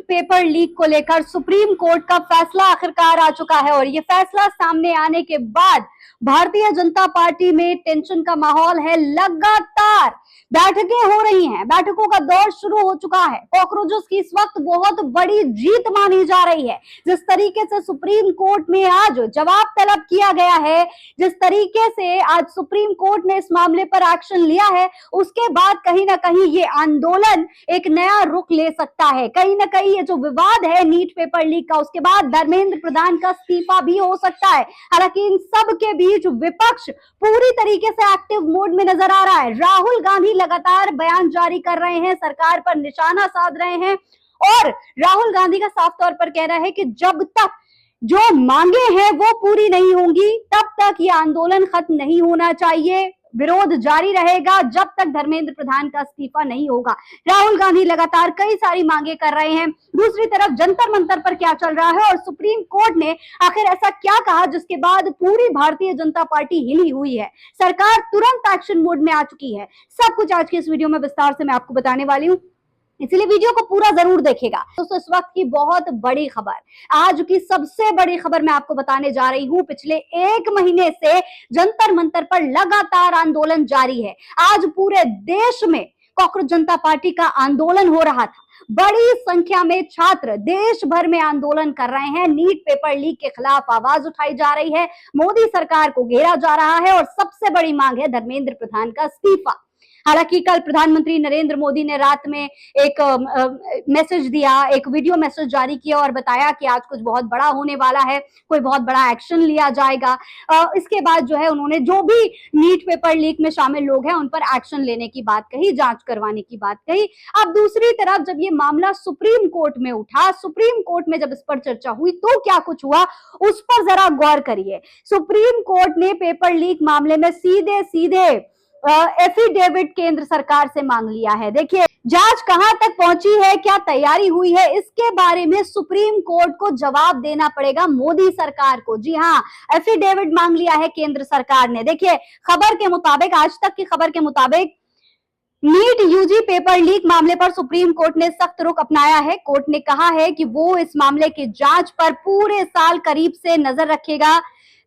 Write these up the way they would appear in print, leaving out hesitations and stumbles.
Paper leak को लेकर supreme court का फैसला आखिरकार आ चुका है और ये फैसला सामने आने के बाद भारतीय जनता पार्टी में टेंशन का माहौल है। लगातार बैठकें हो रही हैं, बैठकों का दौर शुरू हो चुका है। कॉकरोचेस की इस वक्त बहुत बड़ी जीत मानी जा रही है। जिस तरीके से सुप्रीम कोर्ट में आज जवाब तलब किया गया है, जिस तरीके से आज सुप्रीम कोर्ट ने इस मामले पर एक्शन लिया है, उसके बाद कहीं ना कहीं ये आंदोलन एक नया रुख ले सकता है। कहीं ना कहीं ये जो विवाद है नीट पेपर लीक का, उसके बाद धर्मेंद्र प्रधान का इस्तीफा भी हो सकता है। हालांकि इन सब के बीच विपक्ष पूरी तरीके से एक्टिव मोड में नजर आ रहा है। राहुल गांधी लगातार बयान जारी कर रहे हैं, सरकार पर निशाना साध रहे हैं और राहुल गांधी का साफ तौर पर कहना है कि जब तक जो मांगे हैं वो पूरी नहीं होंगी तब तक ये आंदोलन खत्म नहीं होना चाहिए, विरोध जारी रहेगा जब तक धर्मेंद्र प्रधान का इस्तीफा नहीं होगा। राहुल गांधी लगातार कई सारी मांगे कर रहे हैं। दूसरी तरफ जंतर मंतर पर क्या चल रहा है और सुप्रीम कोर्ट ने आखिर ऐसा क्या कहा जिसके बाद पूरी भारतीय जनता पार्टी हिली हुई है, सरकार तुरंत एक्शन मोड में आ चुकी है। सब कुछ आज के इस वीडियो में विस्तार से मैं आपको बताने वाली हूँ, इसलिए वीडियो को पूरा जरूर देखिएगा। दोस्तों इस वक्त की बहुत बड़ी खबर, आज की सबसे बड़ी खबर मैं आपको बताने जा रही हूं। पिछले 1 महीने से जंतर मंतर पर लगातार आंदोलन जारी है। आज पूरे देश में कॉकरोच जनता पार्टी का आंदोलन हो रहा था। बड़ी संख्या में छात्र देश भर में आंदोलन कर रहे हैं। नीट पेपर लीक के खिलाफ आवाज उठाई जा रही है, मोदी सरकार को घेरा जा रहा है और सबसे बड़ी मांग है धर्मेंद्र प्रधान का इस्तीफा। हालांकि कल प्रधानमंत्री नरेंद्र मोदी ने रात में एक मैसेज दिया, एक वीडियो मैसेज जारी किया और बताया कि आज कुछ बहुत बड़ा होने वाला है, कोई बहुत बड़ा एक्शन लिया जाएगा। इसके बाद जो है उन्होंने जो भी नीट पेपर लीक में शामिल लोग हैं उन पर एक्शन लेने की बात कही, जांच करवाने की बात कही। अब दूसरी तरफ जब ये मामला सुप्रीम कोर्ट में उठा, सुप्रीम कोर्ट में जब इस पर चर्चा हुई तो क्या कुछ हुआ उस पर जरा गौर करिए। सुप्रीम कोर्ट ने पेपर लीक मामले में सीधे सीधे एफिडेविट केंद्र सरकार से मांग लिया है। देखिए जांच कहां तक पहुंची है, क्या तैयारी हुई है, इसके बारे में सुप्रीम कोर्ट को जवाब देना पड़ेगा मोदी सरकार को। जी हां, एफिडेविट मांग लिया है केंद्र सरकार ने। देखिए खबर के मुताबिक, आज तक की खबर के मुताबिक, नीट यूजी पेपर लीक मामले पर सुप्रीम कोर्ट ने सख्त रुख अपनाया है। कोर्ट ने कहा है कि वो इस मामले की जांच पर पूरे साल करीब से नजर रखेगा।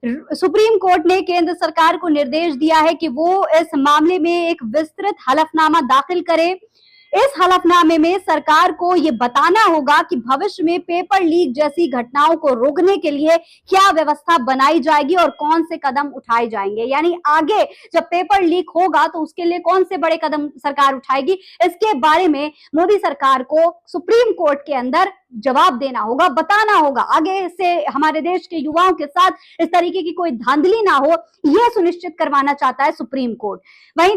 सुप्रीम कोर्ट ने केंद्र सरकार को निर्देश दिया है कि वो इस मामले में एक विस्तृत हलफनामा दाखिल करे। इस हलफनामे में सरकार को ये बताना होगा कि भविष्य में पेपर लीक जैसी घटनाओं को रोकने के लिए क्या व्यवस्था बनाई जाएगी और कौन से कदम उठाए जाएंगे। यानी आगे जब पेपर लीक होगा तो उसके लिए कौन से बड़े कदम सरकार उठाएगी, इसके बारे में मोदी सरकार को सुप्रीम कोर्ट के अंदर जवाब देना होगा, बताना होगा। आगे से हमारे देश के युवाओं के साथ इस तरीके की कोई धांधली ना हो, यह सुनिश्चित करवाना चाहता है सुप्रीम कोर्ट। वहीं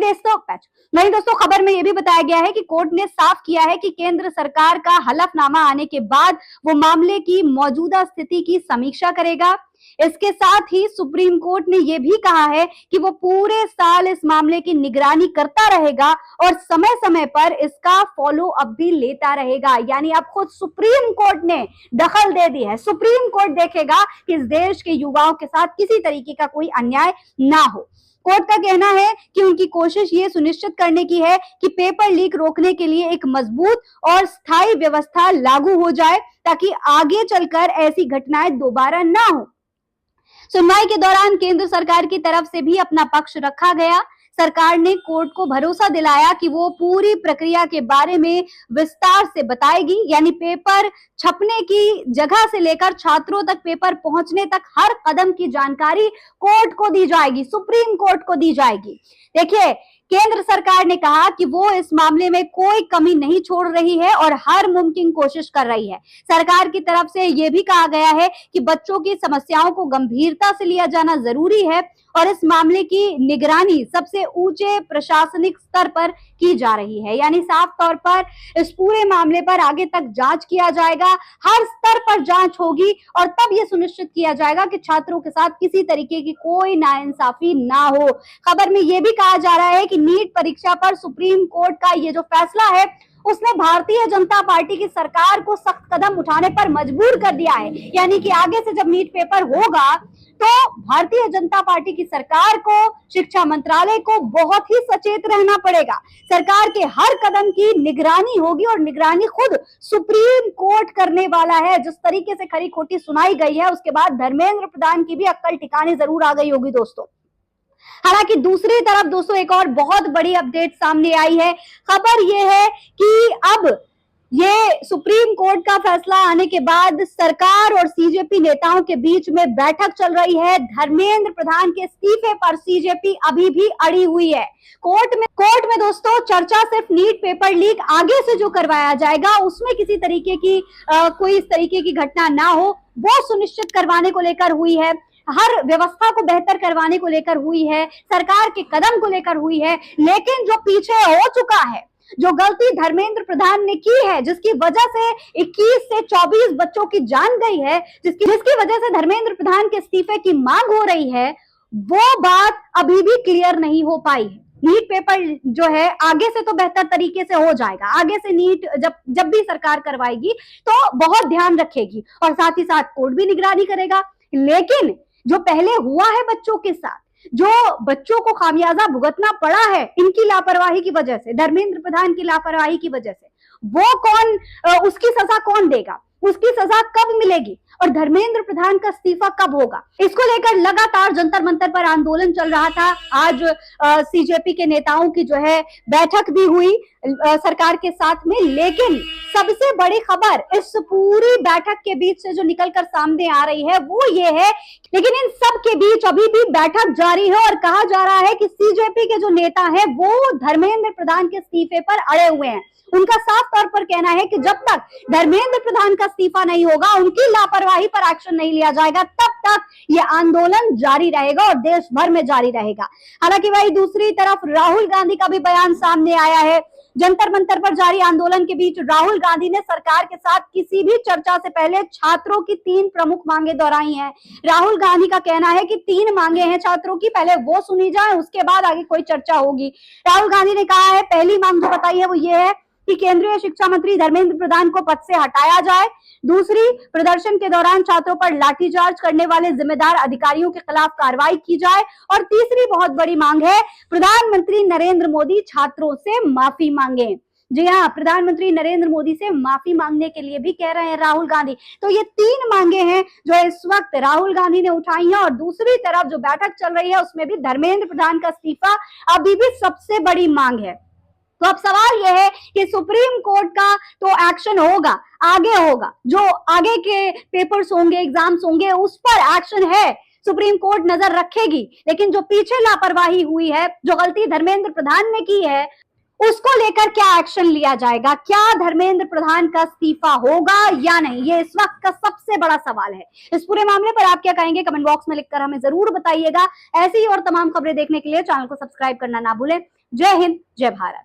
दोस्तों खबर में यह भी बताया गया है कि कोर्ट ने साफ किया है कि केंद्र सरकार का हलफनामा आने के बाद वो मामले की मौजूदा स्थिति की समीक्षा करेगा। इसके साथ ही सुप्रीम कोर्ट ने यह भी कहा है कि वो पूरे साल इस मामले की निगरानी करता रहेगा और समय समय पर इसका फॉलो अप भी लेता रहेगा। यानी अब खुद सुप्रीम कोर्ट ने दखल दे दी है। सुप्रीम कोर्ट देखेगा कि इस देश के युवाओं के साथ किसी तरीके का कोई अन्याय ना हो। कोर्ट का कहना है कि उनकी कोशिश ये सुनिश्चित करने की है कि पेपर लीक रोकने के लिए एक मजबूत और स्थायी व्यवस्था लागू हो जाए ताकि आगे चलकर ऐसी घटनाएं दोबारा ना हो। सुनवाई के दौरान केंद्र सरकार की तरफ से भी अपना पक्ष रखा गया। सरकार ने कोर्ट को भरोसा दिलाया कि वो पूरी प्रक्रिया के बारे में विस्तार से बताएगी। यानी पेपर छपने की जगह से लेकर छात्रों तक पेपर पहुंचने तक हर कदम की जानकारी कोर्ट को दी जाएगी, सुप्रीम कोर्ट को दी जाएगी। देखिए केंद्र सरकार ने कहा कि वो इस मामले में कोई कमी नहीं छोड़ रही है और हर मुमकिन कोशिश कर रही है। सरकार की तरफ से यह भी कहा गया है कि बच्चों की समस्याओं को गंभीरता से लिया जाना जरूरी है और इस मामले की निगरानी सबसे ऊंचे प्रशासनिक स्तर पर की जा रही है। यानी साफ तौर पर इस पूरे मामले पर आगे तक जांच किया जाएगा, हर स्तर पर जांच होगी और तब यह सुनिश्चित किया जाएगा कि छात्रों के साथ किसी तरीके की कोई नाइंसाफी ना हो। खबर में यह भी कहा जा रहा है कि नीट परीक्षा पर सुप्रीम कोर्ट का ये जो फैसला है उसने भारतीय जनता पार्टी की सरकार को सख्त कदम उठाने पर मजबूर कर दिया है। यानी कि आगे से जब नीट पेपर होगा तो भारतीय जनता पार्टी की सरकार को, शिक्षा मंत्रालय को बहुत ही सचेत रहना पड़ेगा। सरकार के हर कदम की निगरानी होगी और निगरानी खुद सुप्रीम कोर्ट करने वाला है। जिस तरीके से खरी खोटी सुनाई गई है उसके बाद धर्मेंद्र प्रधान की भी अक्ल ठिकाने जरूर आ गई होगी दोस्तों। हालांकि दूसरी तरफ दोस्तों एक और बहुत बड़ी अपडेट सामने आई है। खबर यह है कि अब ये सुप्रीम कोर्ट का फैसला आने के बाद सरकार और सीजेपी नेताओं के बीच में बैठक चल रही है। धर्मेंद्र प्रधान के इस्तीफे पर सीजेपी अभी भी अड़ी हुई है। कोर्ट में दोस्तों चर्चा सिर्फ नीट पेपर लीक आगे से जो करवाया जाएगा उसमें किसी तरीके की कोई इस तरीके की घटना ना हो वो सुनिश्चित करवाने को लेकर हुई है। हर व्यवस्था को बेहतर करवाने को लेकर हुई है, सरकार के कदम को लेकर हुई है। लेकिन जो पीछे हो चुका है, जो गलती धर्मेंद्र प्रधान ने की है, जिसकी वजह से 21 से 24 बच्चों की जान गई है, जिसकी वजह से धर्मेंद्र प्रधान के इस्तीफे की मांग हो रही है, वो बात अभी भी क्लियर नहीं हो पाई है। नीट पेपर जो है आगे से तो बेहतर तरीके से हो जाएगा। आगे से नीट जब भी सरकार करवाएगी तो बहुत ध्यान रखेगी और साथ ही साथ कोर्ट भी निगरानी करेगा। लेकिन जो पहले हुआ है बच्चों के साथ, जो बच्चों को खामियाजा भुगतना पड़ा है इनकी लापरवाही की वजह से, धर्मेंद्र प्रधान की लापरवाही की वजह से, वो कौन, उसकी सजा कौन देगा, उसकी सजा कब मिलेगी और धर्मेंद्र प्रधान का इस्तीफा कब होगा, इसको लेकर लगातार जंतर मंतर पर आंदोलन चल रहा था। आज सीजेपी के नेताओं की जो है बैठक भी हुई सरकार के साथ में। लेकिन सबसे बड़ी खबर इस पूरी बैठक के बीच से जो निकलकर सामने आ रही है वो ये है, लेकिन इन सब के बीच अभी भी बैठक जारी है और कहा जा रहा है कि सीजेपी के जो नेता हैं वो धर्मेंद्र प्रधान के इस्तीफे पर अड़े हुए हैं। उनका साफ तौर पर कहना है कि जब तक धर्मेंद्र प्रधान का इस्तीफा नहीं होगा, उनकी लापरवाही पर एक्शन नहीं लिया जाएगा, तब तक ये आंदोलन जारी रहेगा और देश भर में जारी रहेगा। हालांकि वही दूसरी तरफ राहुल गांधी का भी बयान सामने आया है। जंतर मंतर पर जारी आंदोलन के बीच राहुल गांधी ने सरकार के साथ किसी भी चर्चा से पहले छात्रों की 3 प्रमुख मांगे दोहराई हैं। राहुल गांधी का कहना है कि 3 मांगे हैं छात्रों की, पहले वो सुनी जाए उसके बाद आगे कोई चर्चा होगी। राहुल गांधी ने कहा है, पहली मांग जो बताई है वो ये है कि केंद्रीय शिक्षा मंत्री धर्मेंद्र प्रधान को पद से हटाया जाए। दूसरी, प्रदर्शन के दौरान छात्रों पर लाठीचार्ज करने वाले जिम्मेदार अधिकारियों के खिलाफ कार्रवाई की जाए। और तीसरी बहुत बड़ी मांग है, प्रधानमंत्री नरेंद्र मोदी छात्रों से माफी मांगे। जी हाँ, प्रधानमंत्री नरेंद्र मोदी से माफी मांगने के लिए भी कह रहे हैं राहुल गांधी। तो ये 3 मांगे हैं जो इस वक्त राहुल गांधी ने उठाई हैं। और दूसरी तरफ जो बैठक चल रही है उसमें भी धर्मेंद्र प्रधान का इस्तीफा अभी भी सबसे बड़ी मांग है। तो अब सवाल यह है कि सुप्रीम कोर्ट का तो एक्शन होगा, आगे होगा, जो आगे के पेपर्स होंगे, एग्जाम्स होंगे, उस पर एक्शन है, सुप्रीम कोर्ट नजर रखेगी। लेकिन जो पीछे लापरवाही हुई है, जो गलती धर्मेंद्र प्रधान ने की है, उसको लेकर क्या एक्शन लिया जाएगा? क्या धर्मेंद्र प्रधान का इस्तीफा होगा या नहीं? ये इस वक्त का सबसे बड़ा सवाल है। इस पूरे मामले पर आप क्या कहेंगे कमेंट बॉक्स में लिखकर हमें जरूर बताइएगा। ऐसी ही और तमाम खबरें देखने के लिए चैनल को सब्सक्राइब करना ना भूलें। जय हिंद, जय भारत।